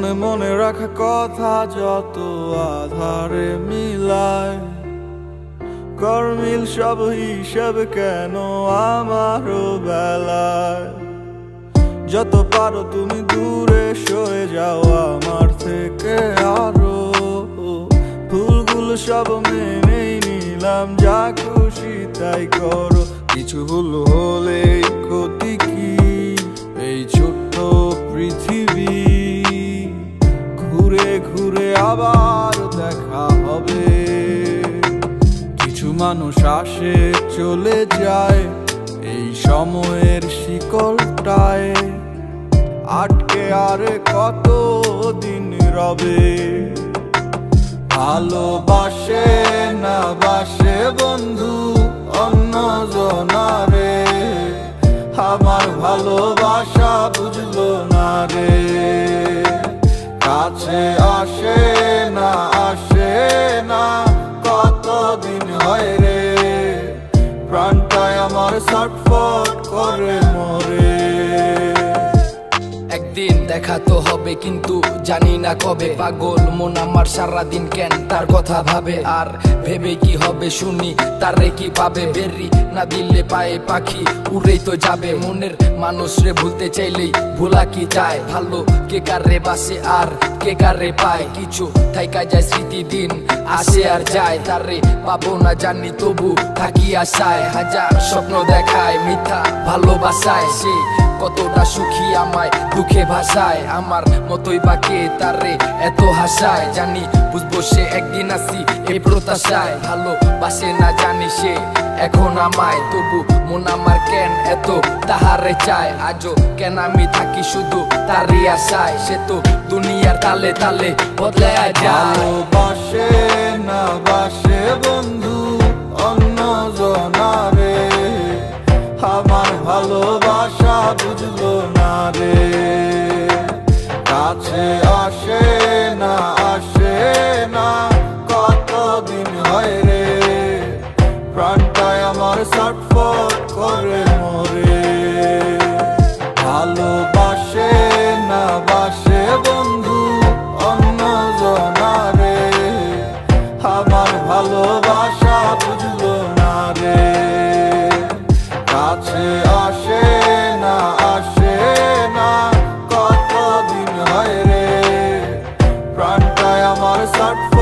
মনে মনে রাখা কথা যত আধারে মিলায়, কর্মিল সব হিসেব কেন আমারও বেলায়। যত পারো তুমি দূরে সয়ে যাও আমার থেকে আরো, ভুলগুলো সব মেনেই নিলাম, যা খুশি তাই করো। কিছু ভুল হলে ক্ষতি কি এই ছোট্ট পৃথিবী, ঘুরে ঘুরে আবার দেখা হবে। কিছু মানুষ আসে চলে যায় এই সময়ের শিকলটায়, আটকে আরে কত দিন রবে। ভালোবাসে না বাসে বন্ধু অন্য জনারে, আমার ভালোবাসা বুঝলো না রে। কাছে আসে না কতদিন হয় রে, প্রাণটায় আমার ছটফট করে মরে। একদিন দেখা তো হবে কিন্তু জানি না কবে, পাগল মন আমার সারাদিন কেন তার কথা ভাবে, আর ভেবে কি হবে শুনি তারে কি পাবে। বেরি না দিলে পায়ে পাখি উড়েই তো যাবে, মনের মানুষ রে ভুলতে চাইলেই ভোলা কি যায়। ভালো কে কারে বাসে আর কে কারে পায়, কিছু থাইকা যায় স্মৃতি দিন আসে আর যায়। তারে পাবো না জানি তবু থাকি আশায়, হাজার স্বপ্ন দেখায় মিথ্যা ভালোবাসায়। সে কতটা সুখী আমায় দুঃখে ভাষায়, আমার মতোই বাকে তারে এত হাসায়। জানি বুঝবো সে একদিন আসি এই প্রত্যাশায়, ভালোবাসে না জানি সে এখন আমায়, তবু মন আমার কেন এত তাহারে চায়। আজও কেন আমি থাকি শুধু তারই আশায়, সে তো দুনিয়ার তালে তালে বদলে যায়। ভালোবাসে না বাসে বন্ধু অন্য জনারে, আমার ভালোবাসা বুঝলো না রে। কাছে আসে না কতদিন হয় রে, প্রাণটায় আমার ছটফট করে মরে। ভালোবাসে না বাসে বন্ধু অন্য জনারে, আমার ভালোবাসা বুঝলো না রে। কাছে আসে না কতদিন হয় রে, প্রাণটায় আমার ছটফট